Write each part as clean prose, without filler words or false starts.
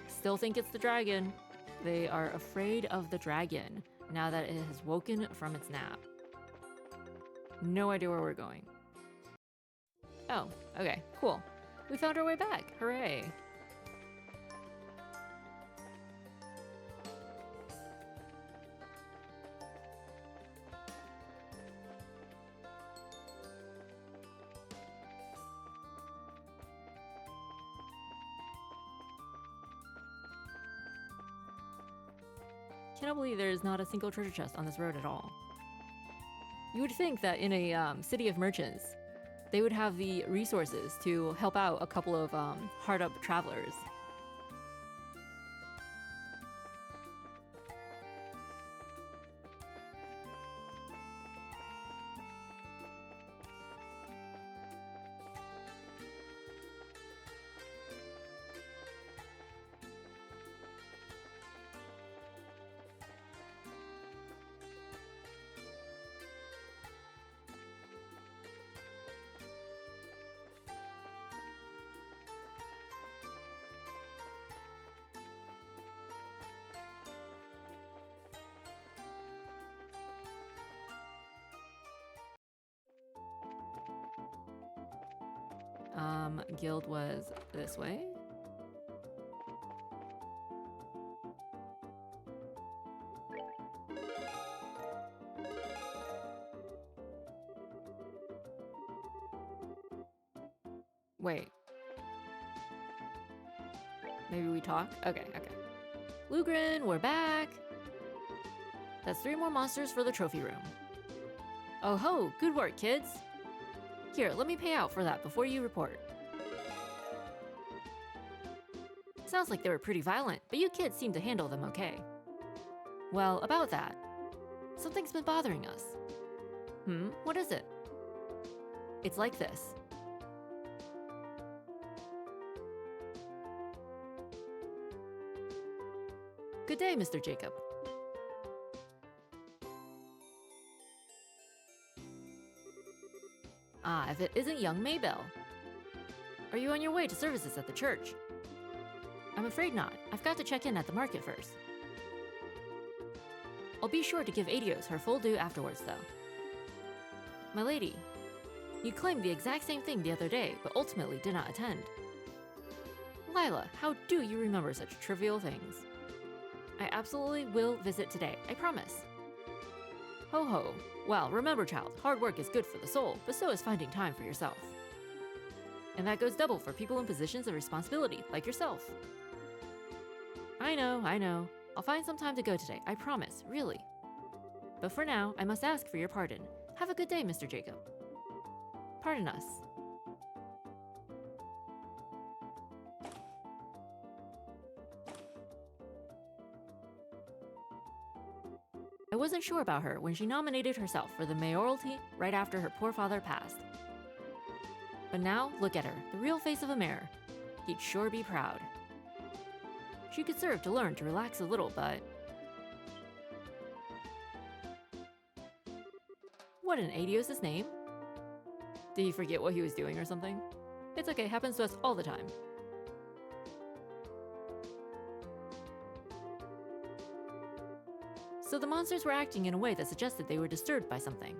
Still think it's the dragon. They are afraid of the dragon now that it has woken from its nap. No idea where we're going. Oh, okay, cool. We found our way back. Hooray. Cannot believe there is not a single treasure chest on this road at all. You would think that in a city of merchants, they would have the resources to help out a couple of hard-up travelers. Guild was this way. Wait. Maybe we talk? Okay. Lugren, we're back! That's 3 more monsters for the trophy room. Oh ho, good work, kids! Here, let me pay out for that before you report. Sounds like they were pretty violent, but you kids seem to handle them okay. Well, about that. Something's been bothering us. What is it? It's like this. Good day, Mr. Jacob. Ah, if it isn't young Maybell. Are you on your way to services at the church? I'm afraid not. I've got to check in at the market first. I'll be sure to give Adios her full due afterwards, though. My lady, you claimed the exact same thing the other day, but ultimately did not attend. Lila, how do you remember such trivial things? I absolutely will visit today, I promise. Ho ho. Well, remember, child, hard work is good for the soul, but so is finding time for yourself. And that goes double for people in positions of responsibility, like yourself. I know. I'll find some time to go today, I promise, really. But for now, I must ask for your pardon. Have a good day, Mr. Jacob. Pardon us. I wasn't sure about her when she nominated herself for the mayoralty right after her poor father passed. But now, look at her, the real face of a mayor. He'd sure be proud. She could serve to learn to relax a little, but... What in Adios' name? Did he forget what he was doing or something? It's okay, happens to us all the time. So the monsters were acting in a way that suggested they were disturbed by something.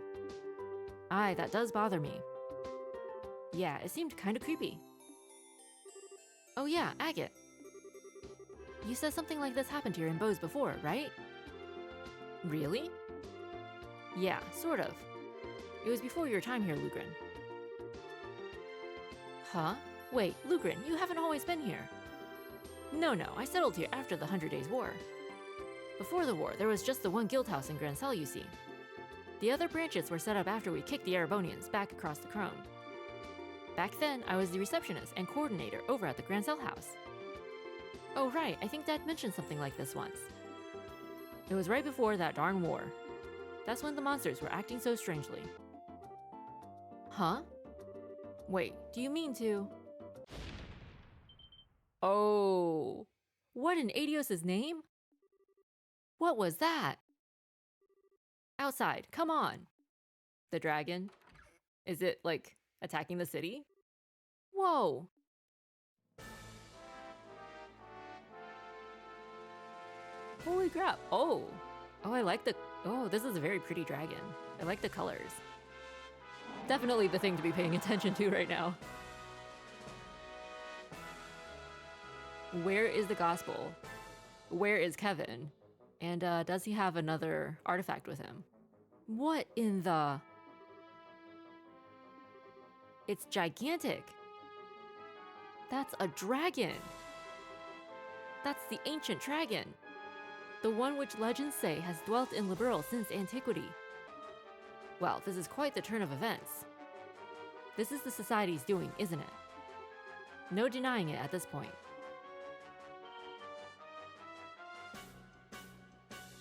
Aye, that does bother me. Yeah, it seemed kinda creepy. Oh yeah, Agate. You said something like this happened here in Bose before, right? Really? Yeah, sort of. It was before your time here, Lugren. Huh? Wait, Lugren, you haven't always been here. No, I settled here after the 100 Days War. Before the war, there was just the one guild house in Grancel, you see. The other branches were set up after we kicked the Erebonians back across the Krone. Back then, I was the receptionist and coordinator over at the Grancel house. Oh right, I think Dad mentioned something like this once. It was right before that darn war. That's when the monsters were acting so strangely. Huh? Wait, do you mean to... Oh... What in Adios' name? What was that? Outside, come on! The dragon? Is it, like, attacking the city? Whoa! Holy crap. Oh, I like the... Oh, this is a very pretty dragon. I like the colors. Definitely the thing to be paying attention to right now. Where is the gospel? Where is Kevin? And does he have another artifact with him? What in the... It's gigantic. That's a dragon. That's the ancient dragon. The one which legends say has dwelt in Liberl since antiquity. Well, this is quite the turn of events. This is the Society's doing, isn't it? No denying it at this point.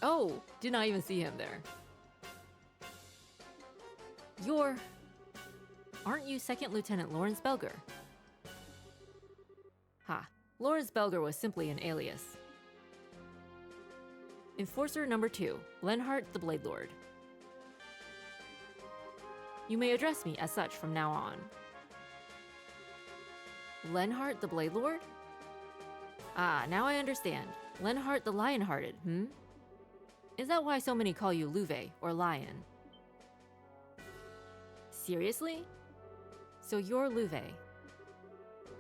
Oh, did not even see him there. Aren't you Second Lieutenant Lawrence Belger? Ha, Lawrence Belger was simply an alias. Enforcer number 2, Lenhart the Blade Lord. You may address me as such from now on. Lenhart the Blade Lord? Ah, now I understand. Lenhart the Lion-Hearted, Is that why so many call you Luve, or Lion? Seriously? So you're Luve.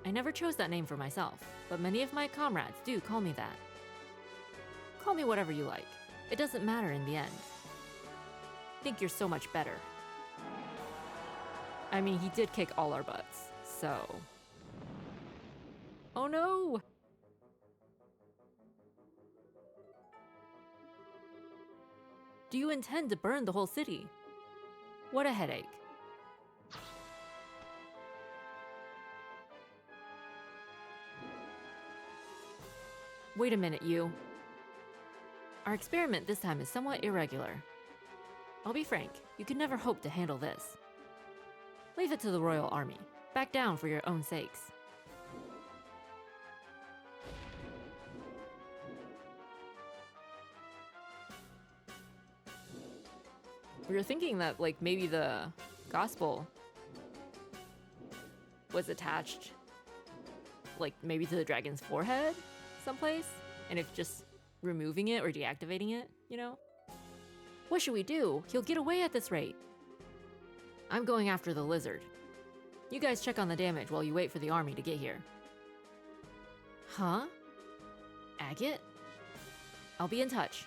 I never chose that name for myself, but many of my comrades do call me that. Call me whatever you like. It doesn't matter in the end. Think you're so much better. I mean, he did kick all our butts, so... Oh no! Do you intend to burn the whole city? What a headache. Wait a minute, you. Our experiment this time is somewhat irregular. I'll be frank, you could never hope to handle this. Leave it to the Royal Army. Back down for your own sakes. We were thinking that, like, maybe the gospel was attached, like, maybe to the dragon's forehead someplace, and if just removing it or deactivating it, you know? What should we do? He'll get away at this rate. I'm going after the lizard. You guys check on the damage while you wait for the army to get here. Huh? Agate? I'll be in touch.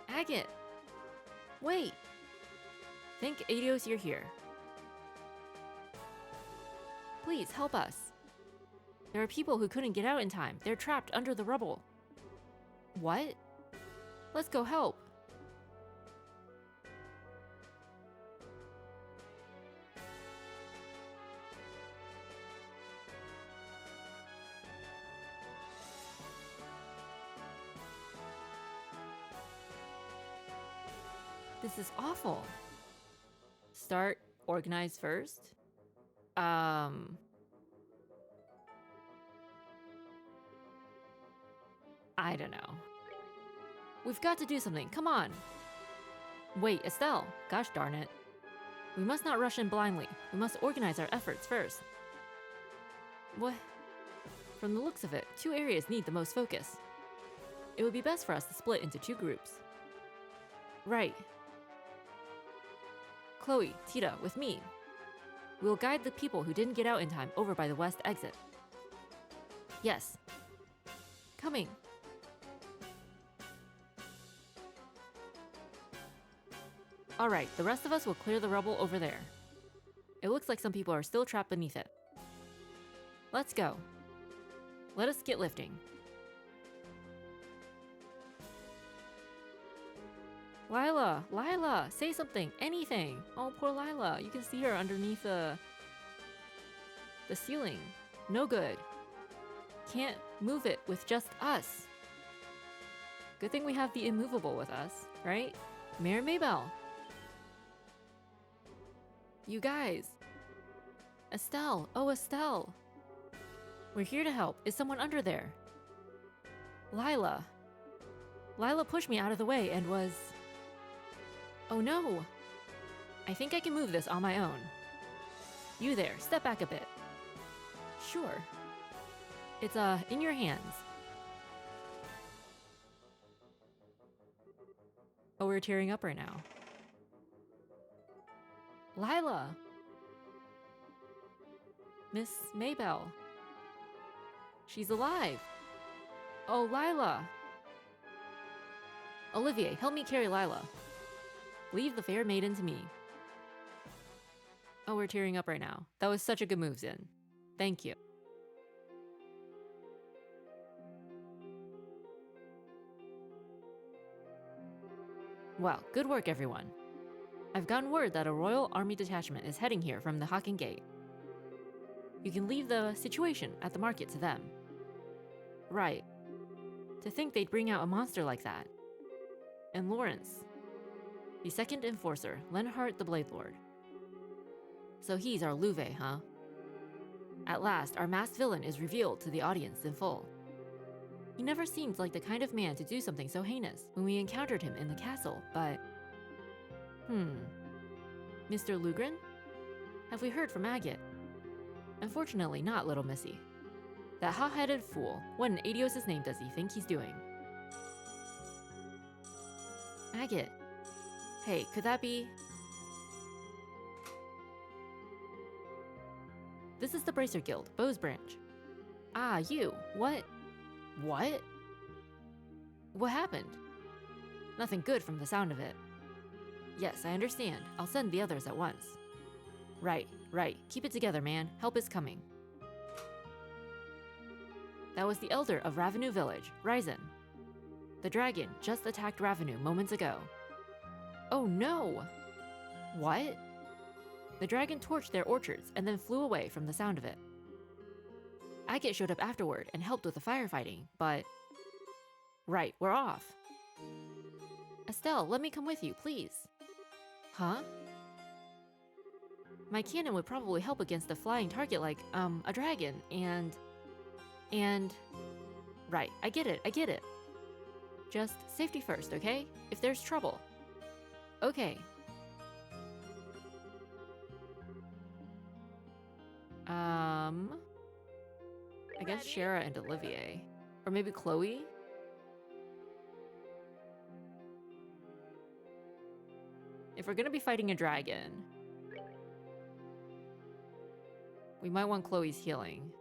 Agate! Wait! Thank Aidios you're here. Please, help us. There are people who couldn't get out in time. They're trapped under the rubble. What? Let's go help. This is awful. Start, organize first? I don't know. We've got to do something, come on! Wait, Estelle, gosh darn it. We must not rush in blindly. We must organize our efforts first. What? From the looks of it, 2 areas need the most focus. It would be best for us to split into 2 groups. Right. Chloe, Tita, with me. We'll guide the people who didn't get out in time over by the west exit. Yes. Coming. Alright, the rest of us will clear the rubble over there. It looks like some people are still trapped beneath it. Let's go. Let us get lifting. Lila, say something, anything. Oh, poor Lila, you can see her underneath the ceiling. No good. Can't move it with just us. Good thing we have the immovable with us, right? Mayor Maybell. You guys. Estelle, oh Estelle. We're here to help. Is someone under there? Lila. Lila pushed me out of the way and was... Oh no! I think I can move this on my own. You there, step back a bit. Sure. It's, in your hands. Oh, we're tearing up right now. Lila! Miss Maybell. She's alive! Oh, Lila! Olivier, help me carry Lila. Leave the fair maiden to me. Oh, we're tearing up right now. That was such a good move, Zin. Thank you. Wow, good work, everyone. I've gotten word that a royal army detachment is heading here from the Hakken Gate. You can leave the situation at the market to them. Right. To think they'd bring out a monster like that. And Lawrence, the second enforcer, Lenhart the Blade Lord. So he's our Louvet, huh? At last, our masked villain is revealed to the audience in full. He never seemed like the kind of man to do something so heinous when we encountered him in the castle, but... Mr. Lugren? Have we heard from Agate? Unfortunately not, little missy. That hot-headed fool, what in Adios' name does he think he's doing? Agate. Hey, could that be... This is the Bracer Guild, Bow's Branch. Ah, you. What? What? What happened? Nothing good from the sound of it. Yes, I understand. I'll send the others at once. Right. Keep it together, man. Help is coming. That was the elder of Ravenu Village, Ryzen. The dragon just attacked Ravenu moments ago. Oh no! What? The dragon torched their orchards and then flew away from the sound of it. Agate showed up afterward and helped with the firefighting, but... Right, we're off. Estelle, let me come with you, please. Huh? My cannon would probably help against a flying target like, a dragon, and... Right, I get it. Just safety first, okay? If there's trouble. Okay. I guess Shara and Olivier. Or maybe Chloe? If we're gonna be fighting a dragon, we might want Chloe's healing.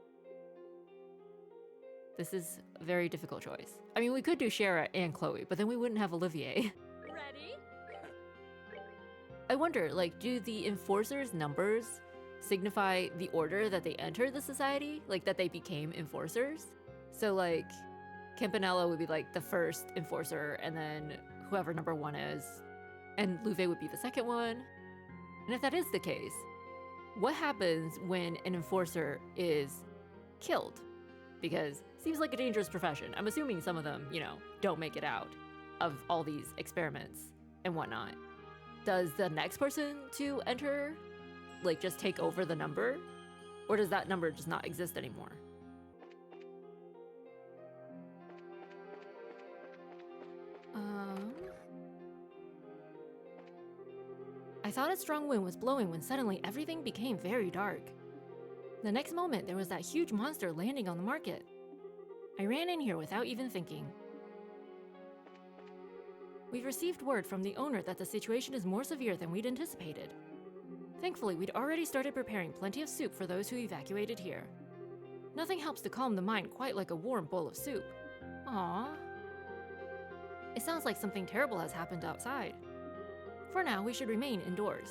This is a very difficult choice. I mean, we could do Shara and Chloe, but then we wouldn't have Olivier. Ready? I wonder, like, do the enforcers' numbers signify the order that they entered the society? Like, that they became enforcers? So, like, Campanella would be, like, the first enforcer, and then whoever number 1 is. And Louvet would be the second one. And if that is the case, what happens when an enforcer is killed? Because it seems like a dangerous profession. I'm assuming some of them, you know, don't make it out of all these experiments and whatnot. Does the next person to enter, like, just take over the number? Or does that number just not exist anymore? I thought a strong wind was blowing when suddenly everything became very dark. The next moment, there was that huge monster landing on the market. I ran in here without even thinking. We've received word from the owner that the situation is more severe than we'd anticipated. Thankfully, we'd already started preparing plenty of soup for those who evacuated here. Nothing helps to calm the mind quite like a warm bowl of soup. Aww. It sounds like something terrible has happened outside. For now, we should remain indoors.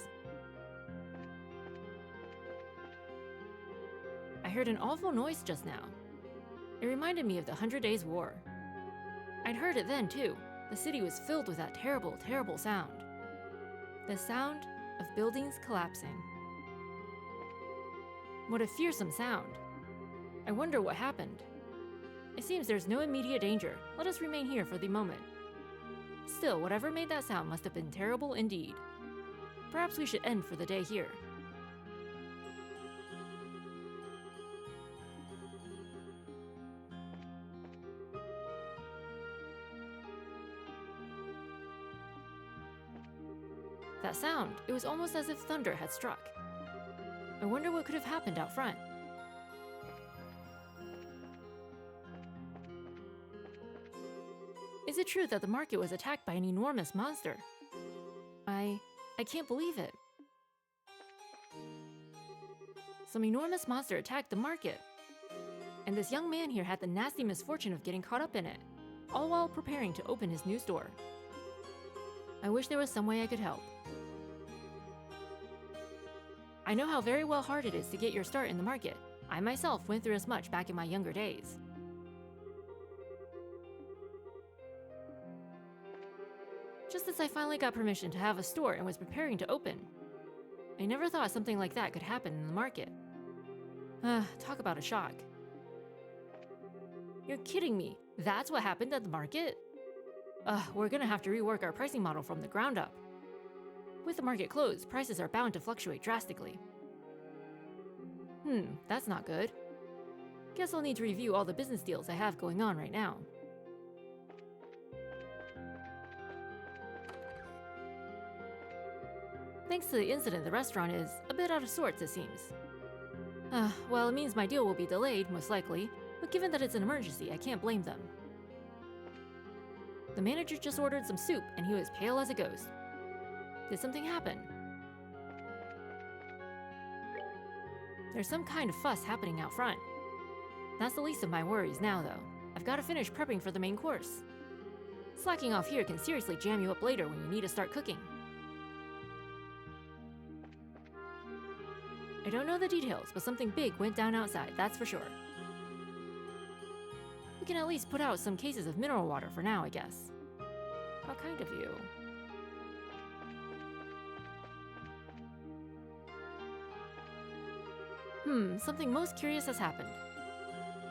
I heard an awful noise just now. It reminded me of the 100 Days War. I'd heard it then, too. The city was filled with that terrible, terrible sound. The sound of buildings collapsing. What a fearsome sound. I wonder what happened. It seems there's no immediate danger. Let us remain here for the moment. Still, whatever made that sound must have been terrible indeed. Perhaps we should end for the day here. That sound, it was almost as if thunder had struck. I wonder what could have happened out front. Is it true that the market was attacked by an enormous monster? I can't believe it. Some enormous monster attacked the market. And this young man here had the nasty misfortune of getting caught up in it, all while preparing to open his new store. I wish there was some way I could help. I know how very well hard it is to get your start in the market. I myself went through as much back in my younger days. Just as I finally got permission to have a store and was preparing to open, I never thought something like that could happen in the market. Talk about a shock. You're kidding me. That's what happened at the market? We're gonna have to rework our pricing model from the ground up. With the market closed, prices are bound to fluctuate drastically. That's not good. Guess I'll need to review all the business deals I have going on right now. Thanks to the incident, the restaurant is a bit out of sorts, it seems. Well, it means my deal will be delayed, most likely, but given that it's an emergency, I can't blame them. The manager just ordered some soup, and he was pale as a ghost. Did something happen? There's some kind of fuss happening out front. That's the least of my worries now, though. I've got to finish prepping for the main course. Slacking off here can seriously jam you up later when you need to start cooking. I don't know the details, but something big went down outside, that's for sure. We can at least put out some cases of mineral water for now, I guess. How kind of you. Something most curious has happened.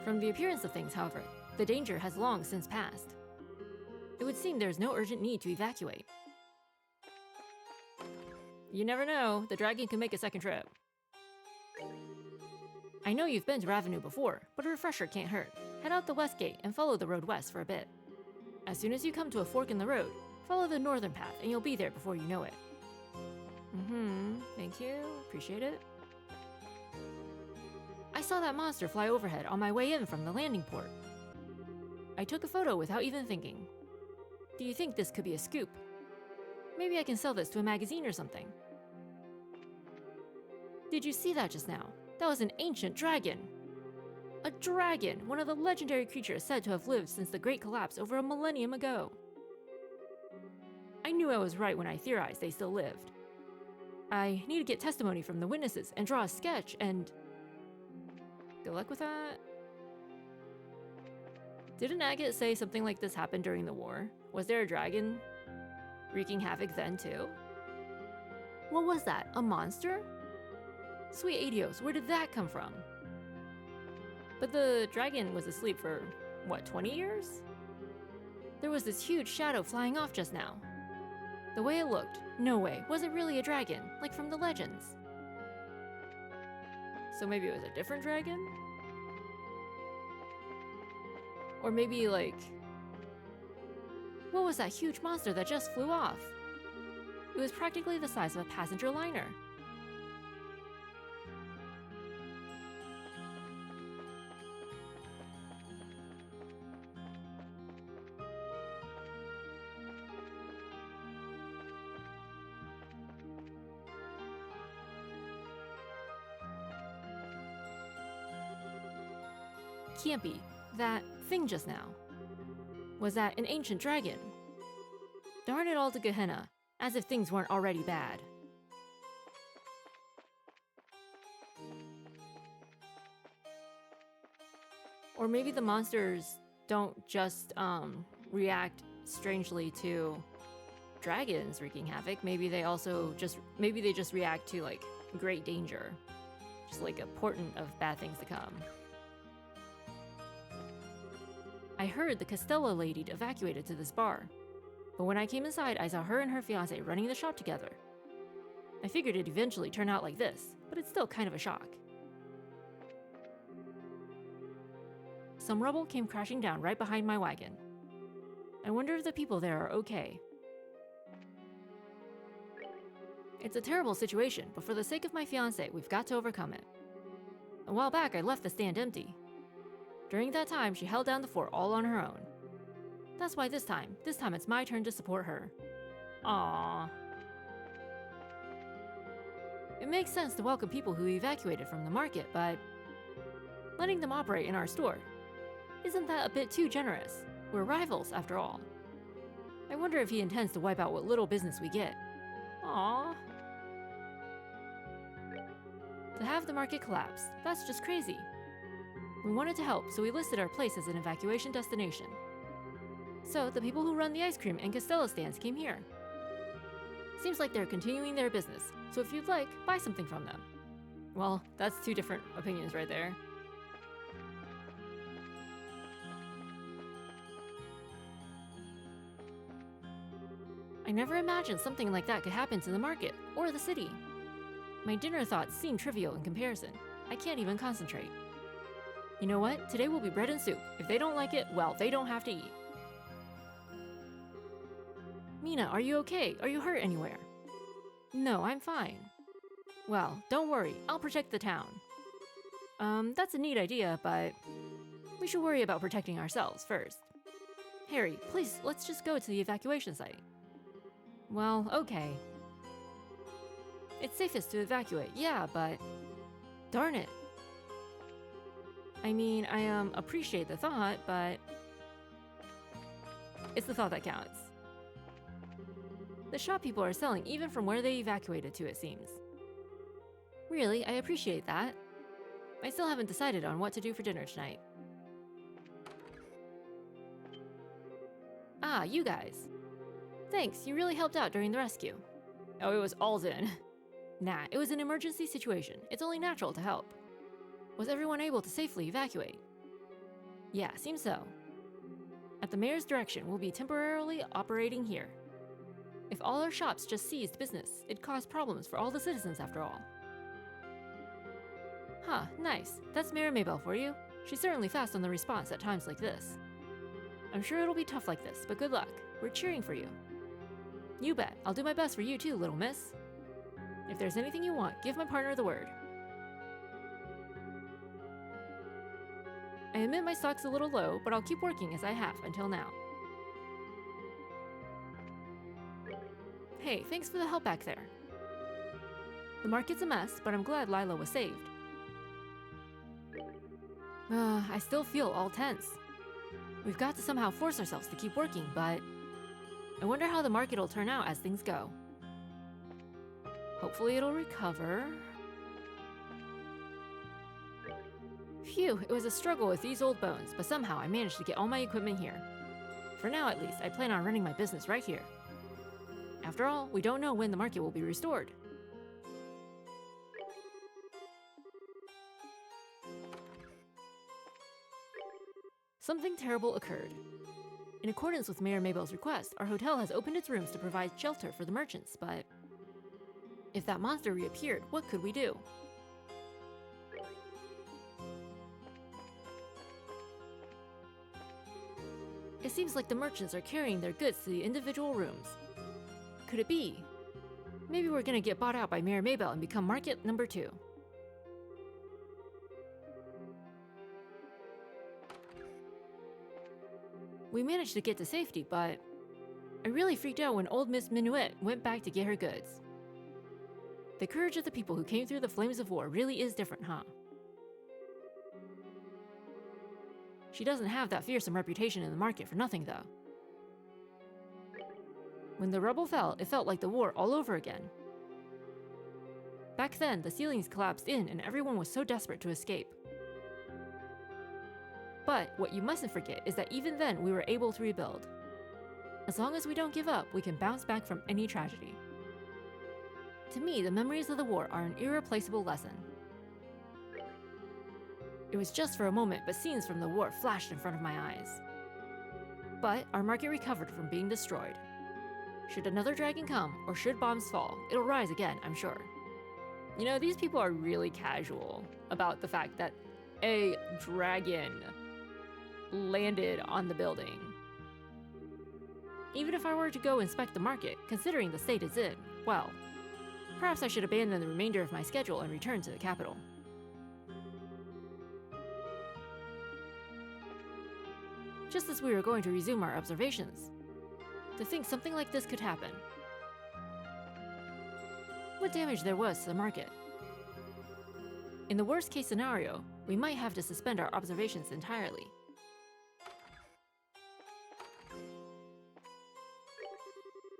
From the appearance of things, however, the danger has long since passed. It would seem there is no urgent need to evacuate. You never know, the dragon can make a second trip. I know you've been to Ravenou before, but a refresher can't hurt. Head out the west gate and follow the road west for a bit. As soon as you come to a fork in the road, follow the northern path and you'll be there before you know it. Thank you, appreciate it. I saw that monster fly overhead on my way in from the landing port. I took a photo without even thinking. Do you think this could be a scoop? Maybe I can sell this to a magazine or something. Did you see that just now? That was an ancient dragon! A dragon! One of the legendary creatures said to have lived since the Great Collapse over a millennium ago. I knew I was right when I theorized they still lived. I need to get testimony from the witnesses and draw a sketch and... Good luck with that. Didn't Agate say something like this happened during the war? Was there a dragon wreaking havoc then too? What was that? A monster? Sweet Adios, where did that come from? But the dragon was asleep for, what, 20 years? There was this huge shadow flying off just now. The way it looked, no way, was it really a dragon, like from the legends? So maybe it was a different dragon? Or maybe like... What was that huge monster that just flew off? It was practically the size of a passenger liner. Can't be. That thing just now. Was that an ancient dragon? Darn it all to Gehenna, as if things weren't already bad. Or maybe the monsters don't just react strangely to dragons wreaking havoc. Maybe they just react to like great danger. Just like a portent of bad things to come. I heard the Costello lady evacuated to this bar, but when I came inside, I saw her and her fiance running the shop together. I figured it'd eventually turn out like this, but it's still kind of a shock. Some rubble came crashing down right behind my wagon. I wonder if the people there are okay. It's a terrible situation, but for the sake of my fiance, we've got to overcome it. A while back, I left the stand empty. During that time, she held down the fort all on her own. That's why this time it's my turn to support her. Aww. It makes sense to welcome people who evacuated from the market, but letting them operate in our store, isn't that a bit too generous? We're rivals, after all. I wonder if he intends to wipe out what little business we get. Aww. To have the market collapse, that's just crazy. We wanted to help, so we listed our place as an evacuation destination. So the people who run the ice cream and Costello stands came here. Seems like they're continuing their business, so if you'd like, buy something from them. Well, that's two different opinions right there. I never imagined something like that could happen to the market, or the city. My dinner thoughts seem trivial in comparison. I can't even concentrate. You know what? Today will be bread and soup. If they don't like it, well, they don't have to eat. Mina, are you okay? Are you hurt anywhere? No, I'm fine. Well, don't worry. I'll protect the town. That's a neat idea, but we should worry about protecting ourselves first. Harry, please, let's just go to the evacuation site. Well, okay. It's safest to evacuate, yeah, but darn it. I mean, I appreciate the thought, but it's the thought that counts. The shop people are selling even from where they evacuated to, it seems. Really, I appreciate that. I still haven't decided on what to do for dinner tonight. Ah, you guys. Thanks, you really helped out during the rescue. Oh, it was Alden. Nah, it was an emergency situation. It's only natural to help. Was everyone able to safely evacuate? Yeah, seems so. At the mayor's direction, we'll be temporarily operating here. If all our shops just ceased business, it'd cause problems for all the citizens after all. Huh, nice. That's Mayor Maybelle for you. She's certainly fast on the response at times like this. I'm sure it'll be tough like this, but good luck. We're cheering for you. You bet. I'll do my best for you too, little miss. If there's anything you want, give my partner the word. I admit my stock's a little low, but I'll keep working as I have until now. Hey, thanks for the help back there. The market's a mess, but I'm glad Lila was saved. I still feel all tense. We've got to somehow force ourselves to keep working, but I wonder how the market will turn out as things go. Hopefully it'll recover. Phew, it was a struggle with these old bones, but somehow I managed to get all my equipment here. For now at least, I plan on running my business right here. After all, we don't know when the market will be restored. Something terrible occurred. In accordance with Mayor Maybelle's request, our hotel has opened its rooms to provide shelter for the merchants, but if that monster reappeared, what could we do? It seems like the merchants are carrying their goods to the individual rooms. Could it be? Maybe we're gonna get bought out by Mayor Maybelle and become market number 2. We managed to get to safety, but I really freaked out when old Miss Minuet went back to get her goods. The courage of the people who came through the flames of war really is different, huh? She doesn't have that fearsome reputation in the market for nothing, though. When the rubble fell, it felt like the war all over again. Back then, the ceilings collapsed in and everyone was so desperate to escape. But what you mustn't forget is that even then we were able to rebuild. As long as we don't give up, we can bounce back from any tragedy. To me, the memories of the war are an irreplaceable lesson. It was just for a moment, but scenes from the war flashed in front of my eyes. But our market recovered from being destroyed. Should another dragon come, or should bombs fall, it'll rise again, I'm sure. You know, these people are really casual about the fact that a dragon landed on the building. Even if I were to go inspect the market, considering the state it's in, well, perhaps I should abandon the remainder of my schedule and return to the capital. just as we were going to resume our observations. To think something like this could happen. What damage there was to the market. In the worst case scenario, we might have to suspend our observations entirely.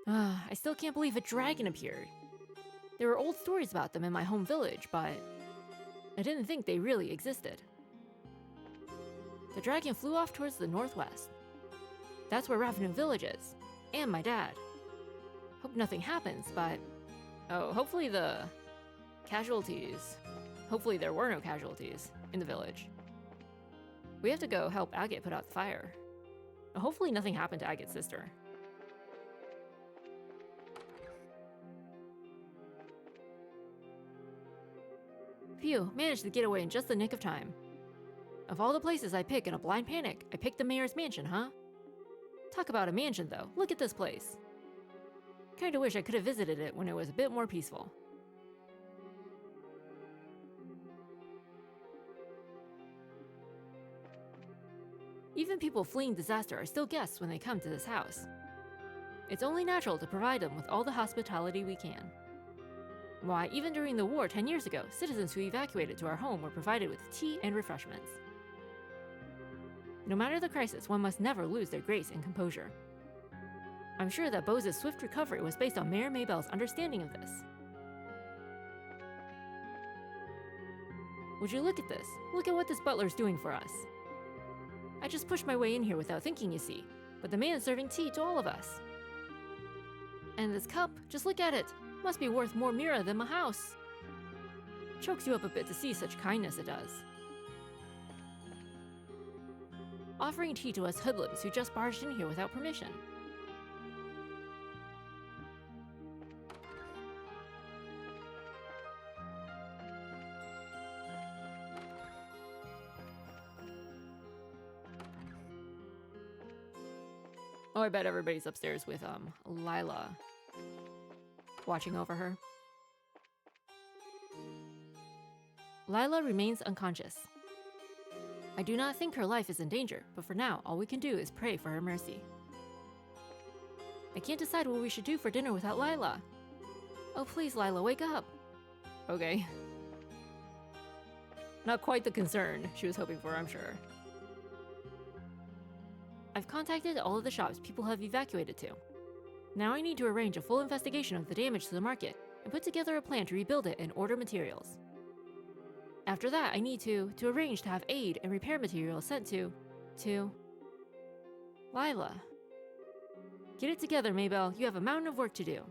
I still can't believe a dragon appeared. There were old stories about them in my home village, but I didn't think they really existed. The dragon flew off towards the northwest. That's where Ravenu Village is, and my dad. Hope nothing happens, but... oh, hopefully there were no casualties in the village. We have to go help Agate put out the fire. Hopefully nothing happened to Agate's sister. Phew, managed to get away in just the nick of time. Of all the places I pick in a blind panic, I picked the mayor's mansion, huh? Talk about a mansion, though. Look at this place. Kinda wish I could have visited it when it was a bit more peaceful. Even people fleeing disaster are still guests when they come to this house. It's only natural to provide them with all the hospitality we can. Why, even during the war 10 years ago, citizens who evacuated to our home were provided with tea and refreshments. No matter the crisis, one must never lose their grace and composure. I'm sure that Bose's swift recovery was based on Mayor Maybelle's understanding of this. Would you look at this? Look at what this butler's doing for us. I just pushed my way in here without thinking, you see, but the man's serving tea to all of us. And this cup, just look at it, must be worth more mira than my house. Chokes you up a bit to see such kindness, it does. Offering tea to us hoodlums who just barged in here without permission. Oh, I bet everybody's upstairs with, Lila watching over her. Lila remains unconscious. I do not think her life is in danger, but for now, all we can do is pray for her mercy. I can't decide what we should do for dinner without Lila. Oh, please, Lila, wake up. Okay. Not quite the concern she was hoping for, I'm sure. I've contacted all of the shops people have evacuated to. Now I need to arrange a full investigation of the damage to the market and put together a plan to rebuild it and order materials. After that, I need to arrange to have aid and repair materials sent to Lila. Get it together, Maybelle. You have a mountain of work to do.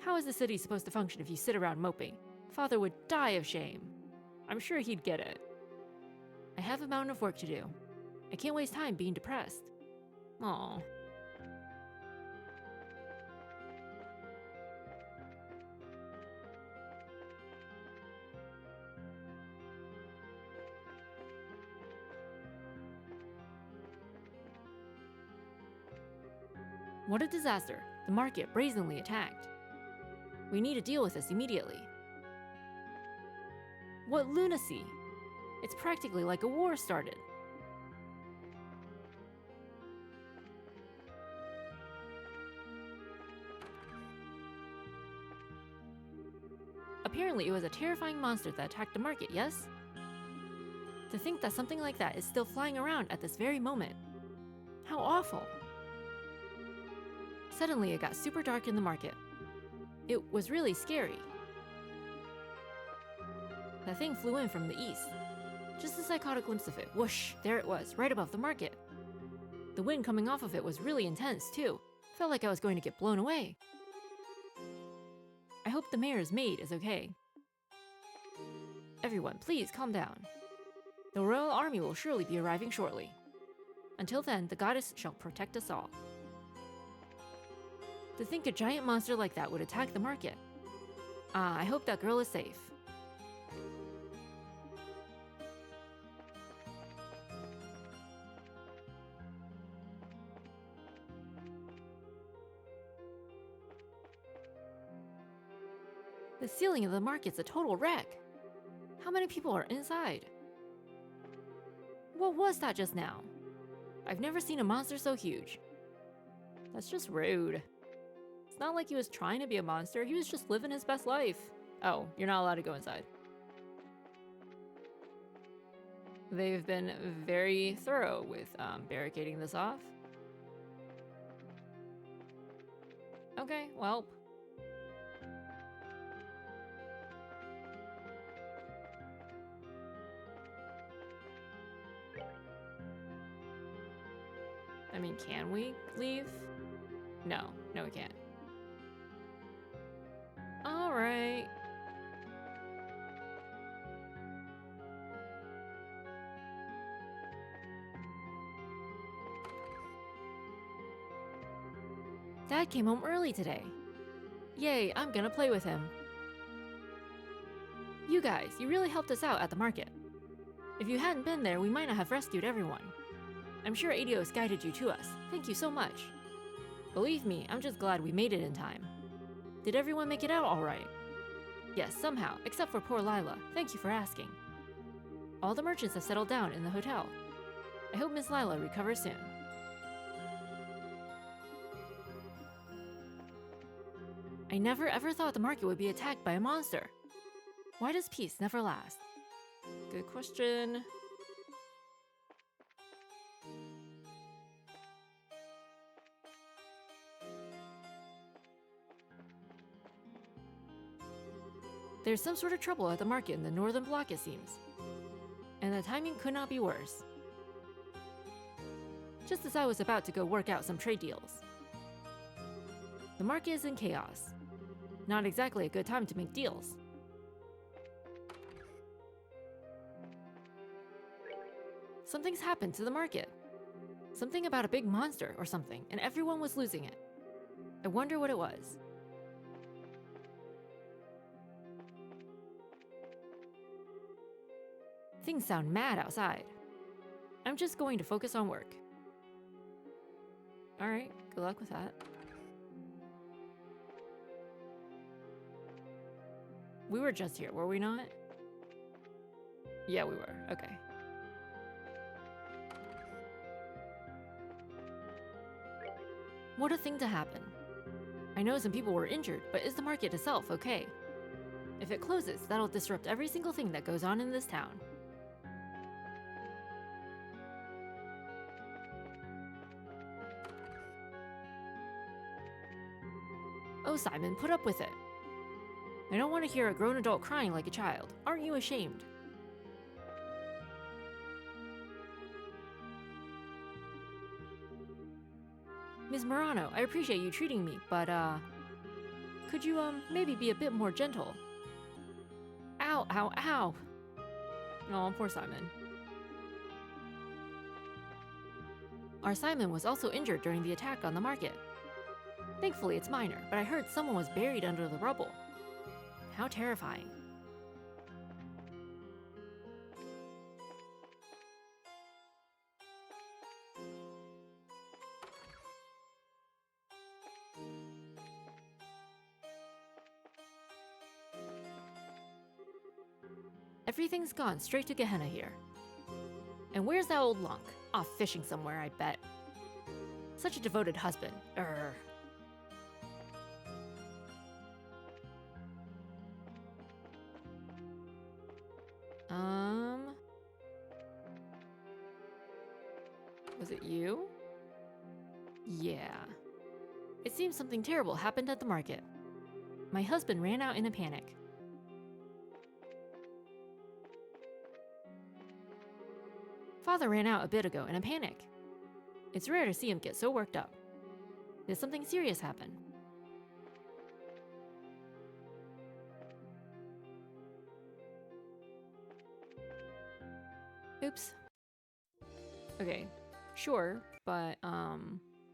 How is the city supposed to function if you sit around moping? Father would die of shame. I'm sure he'd get it. I have a mountain of work to do. I can't waste time being depressed. Aww. What a disaster. The market brazenly attacked. We need to deal with this immediately. What lunacy! It's practically like a war started. Apparently it was a terrifying monster that attacked the market, yes? To think that something like that is still flying around at this very moment. How awful. Suddenly it got super dark in the market. It was really scary. That thing flew in from the east. Just as I caught a glimpse of it, whoosh, there it was, right above the market. The wind coming off of it was really intense, too. Felt like I was going to get blown away. I hope the mayor's maid is okay. Everyone, please calm down. The royal army will surely be arriving shortly. Until then, the goddess shall protect us all. To think a giant monster like that would attack the market. I hope that girl is safe. The ceiling of the market's a total wreck. How many people are inside? What was that just now? I've never seen a monster so huge. That's just rude. It's not like he was trying to be a monster, he was just living his best life. Oh, you're not allowed to go inside. They've been very thorough with barricading this off. Okay, well. I mean, can we leave? No, we can't. All right. Dad came home early today. Yay, I'm gonna play with him. You guys, you really helped us out at the market. If you hadn't been there, we might not have rescued everyone. I'm sure Adios guided you to us. Thank you so much. Believe me, I'm just glad we made it in time. Did everyone make it out all right? Yes, somehow, except for poor Lila. Thank you for asking. All the merchants have settled down in the hotel. I hope Miss Lila recovers soon. I never ever thought the market would be attacked by a monster. Why does peace never last? Good question. There's some sort of trouble at the market in the northern block, it seems. And the timing could not be worse. Just as I was about to go work out some trade deals. The market is in chaos. Not exactly a good time to make deals. Something's happened to the market. Something about a big monster or something, and everyone was losing it. I wonder what it was. Things sound mad outside. I'm just going to focus on work. Alright, good luck with that. We were just here, were we not? Yeah, we were. Okay. What a thing to happen. I know some people were injured, but is the market itself okay? If it closes, that'll disrupt every single thing that goes on in this town. Oh, Simon, put up with it. I don't want to hear a grown adult crying like a child. Aren't you ashamed? Ms. Murano, I appreciate you treating me, but, could you, maybe be a bit more gentle? Ow, ow, ow! Oh, poor Simon. Our Simon was also injured during the attack on the market. Thankfully, it's minor, but I heard someone was buried under the rubble. How terrifying. Everything's gone straight to Gehenna here. And where's that old lunk? Off fishing somewhere, I bet. Such a devoted husband. Was it you? Yeah. It seems something terrible happened at the market. My husband ran out in a panic. Father ran out a bit ago in a panic. It's rare to see him get so worked up. Did something serious happen? Oops. Okay, sure, but,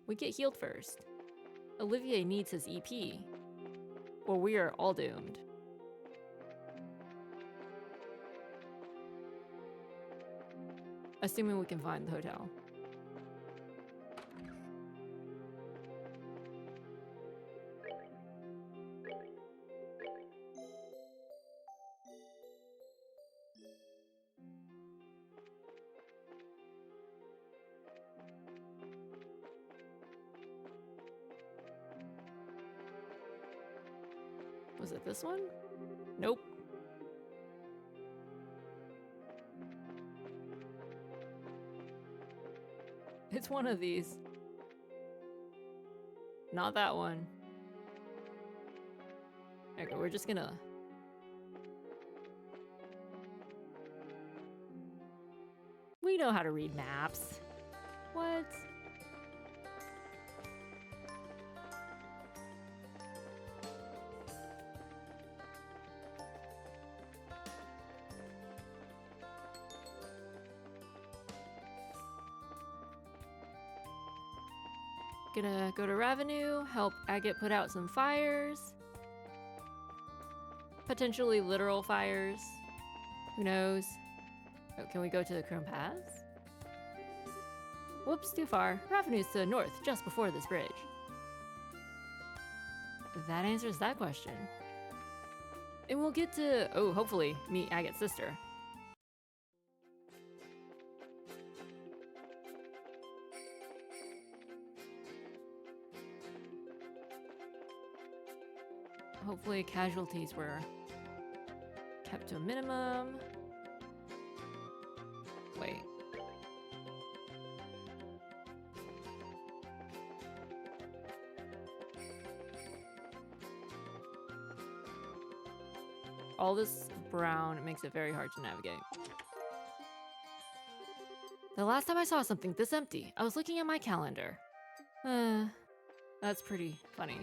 we get healed first. Olivier needs his EP. Or we are all doomed. Assuming we can find the hotel. Was it this one? Nope. It's one of these. Not that one. Okay, we're just gonna... We know how to read maps. What? Gonna go to Revenue, help Agate put out some fires. Potentially literal fires. Who knows? Oh, can we go to the Chrome Paths? Whoops, too far. Revenue's to the north, just before this bridge. That answers that question. And we'll get to, oh, hopefully, meet Agate's sister. Hopefully casualties were kept to a minimum. Wait. All this brown makes it very hard to navigate. The last time I saw something this empty, I was looking at my calendar. That's pretty funny.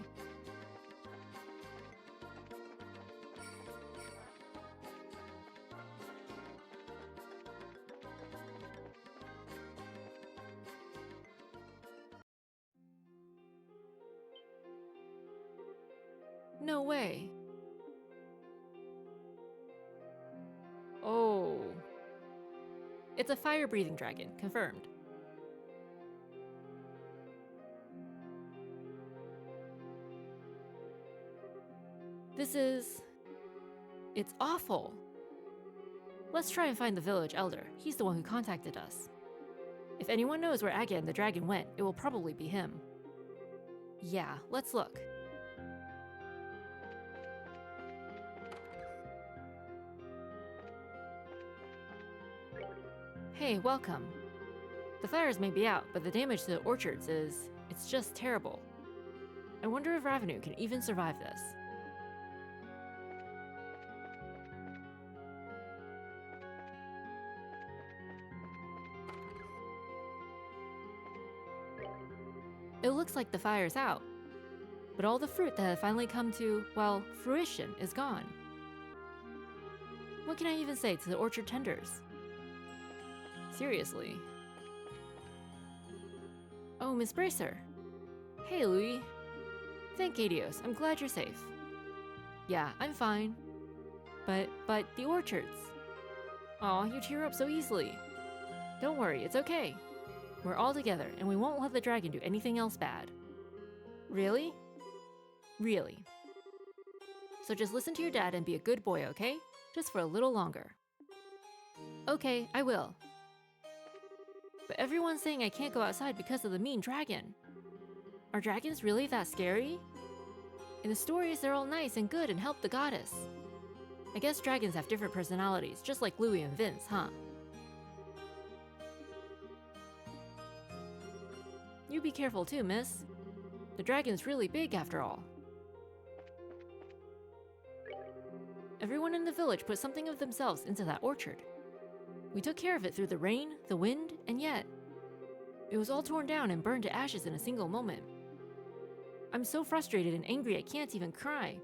No way. Oh. It's a fire-breathing dragon, confirmed. It's awful. Let's try and find the village elder. He's the one who contacted us. If anyone knows where Agate and the dragon went, it will probably be him. Yeah, let's look. Hey, welcome. The fires may be out, but the damage to the orchards it's just terrible. I wonder if Revenue can even survive this. It looks like the fire's out, but all the fruit that had finally come to, well, fruition is gone. What can I even say to the orchard tenders? Seriously. Oh, Miss Bracer. Hey, Louis. Thank Adios. I'm glad you're safe. Yeah, I'm fine. But the orchards. Aw, you cheer up so easily. Don't worry, it's okay. We're all together, and we won't let the dragon do anything else bad. Really? Really. So just listen to your dad and be a good boy, okay? Just for a little longer. Okay, I will. But everyone's saying I can't go outside because of the mean dragon. Are dragons really that scary? In the stories, they're all nice and good and help the goddess. I guess dragons have different personalities, just like Louis and Vince, huh? You be careful too, miss. The dragon's really big after all. Everyone in the village put something of themselves into that orchard. We took care of it through the rain, the wind, and yet it was all torn down and burned to ashes in a single moment. I'm so frustrated and angry I can't even cry.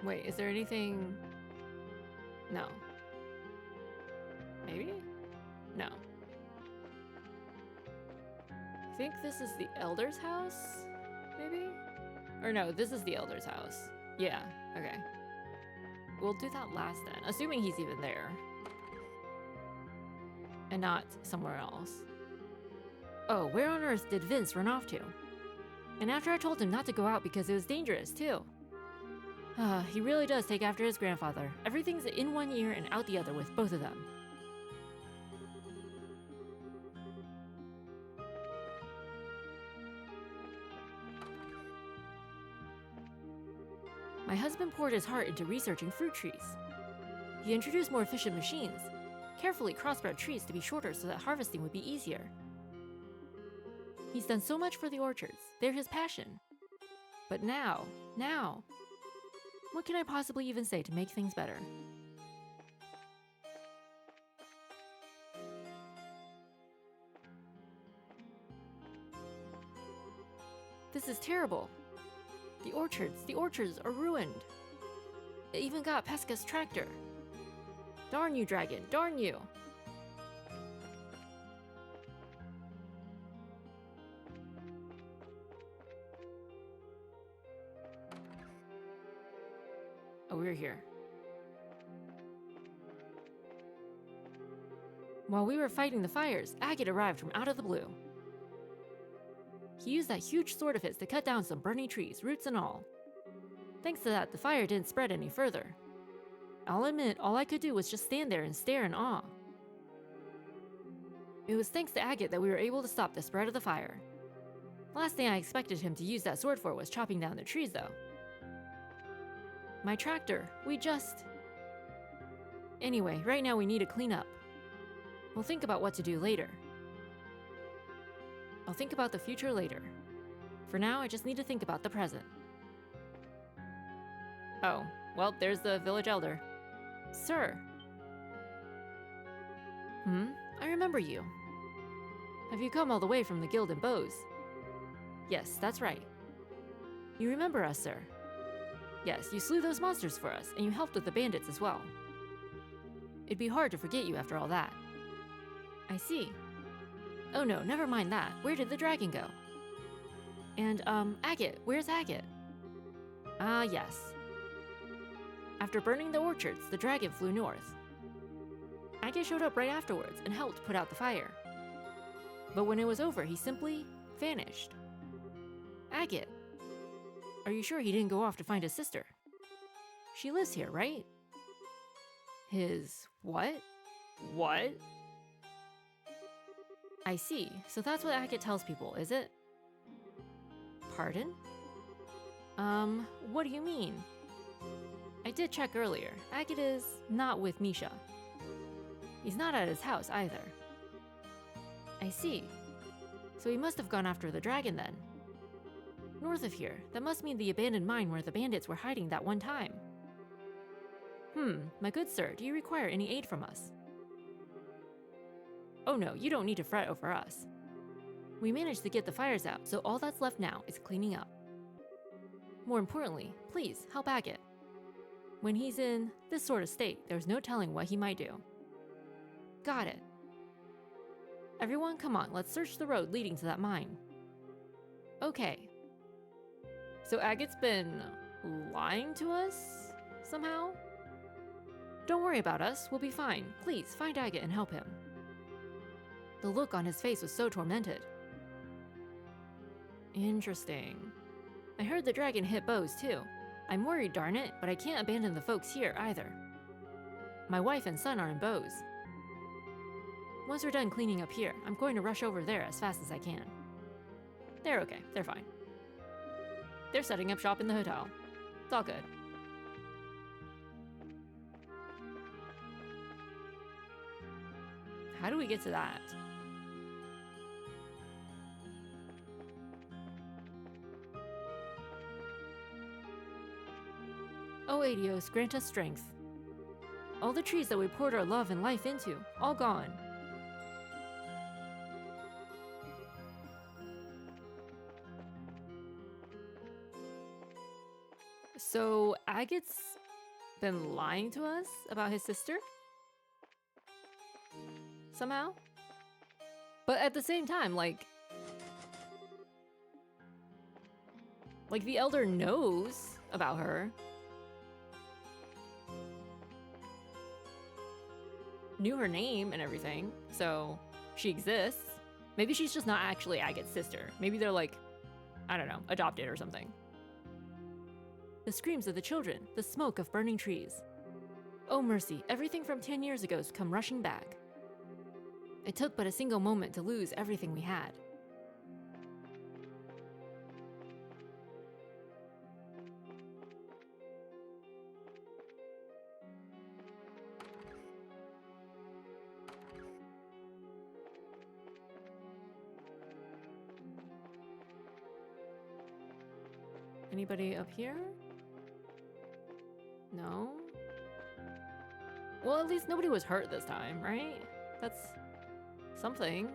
Wait, is there anything? No. Maybe? No. I think this is the Elder's house? Maybe? Or no, this is the Elder's house. Yeah, okay. We'll do that last then, assuming he's even there. And not somewhere else. Oh, where on earth did Vince run off to? And after I told him not to go out because it was dangerous, too. He really does take after his grandfather. Everything's in one ear and out the other with both of them. My husband poured his heart into researching fruit trees. He introduced more efficient machines, carefully crossbred trees to be shorter so that harvesting would be easier. He's done so much for the orchards. They're his passion. But now, what can I possibly even say to make things better? This is terrible. The orchards are ruined. It even got Pesca's tractor. Darn you, dragon, darn you! Oh, we're here. While we were fighting the fires, Agate arrived from out of the blue. He used that huge sword of his to cut down some burning trees, roots and all. Thanks to that, the fire didn't spread any further. I'll admit, all I could do was just stand there and stare in awe. It was thanks to Agate that we were able to stop the spread of the fire. Last thing I expected him to use that sword for was chopping down the trees, though. My tractor, Anyway, right now we need to clean up. We'll think about what to do later. I'll think about the future later. For now, I just need to think about the present. Oh, well, there's the village elder. Sir. I remember you. Have you come all the way from the Guild and Bows? Yes, that's right. You remember us, sir. Yes, you slew those monsters for us, and you helped with the bandits as well. It'd be hard to forget you after all that. I see. Oh no, never mind that. Where did the dragon go? And, Agate, where's Agate? Ah, yes. After burning the orchards, the dragon flew north. Agate showed up right afterwards and helped put out the fire. But when it was over, he simply vanished. Agate, are you sure he didn't go off to find his sister? She lives here, right? His what? What? I see. So that's what Agate tells people, is it? Pardon? What do you mean? I did check earlier. Agate is not with Misha. He's not at his house either. I see. So he must have gone after the dragon then. North of here, that must mean the abandoned mine where the bandits were hiding that one time. My good sir, do you require any aid from us? Oh no, you don't need to fret over us. We managed to get the fires out, so all that's left now is cleaning up. More importantly, please help Agate. When he's in this sort of state, there's no telling what he might do. Got it. Everyone, come on, let's search the road leading to that mine. Okay. So Agate's been lying to us somehow? Don't worry about us, we'll be fine. Please, find Agate and help him. The look on his face was so tormented. Interesting. I heard the dragon hit Bows too. I'm worried, darn it, but I can't abandon the folks here either. My wife and son are in Bows. Once we're done cleaning up here, I'm going to rush over there as fast as I can. They're okay, they're fine. They're setting up shop in the hotel. It's all good. How do we get to that? Oh, Aidios, grant us strength. All the trees that we poured our love and life into, all gone. So, Agate's been lying to us about his sister? Somehow? But at the same time, like the elder knows about her. Knew her name and everything, so she exists. Maybe she's just not actually Agate's sister. Maybe they're like, I don't know, adopted or something. The screams of the children, the smoke of burning trees. Oh mercy, everything from 10 years ago has come rushing back. It took but a single moment to lose everything we had. Anybody up here? No? Well, at least nobody was hurt this time, right? That's something.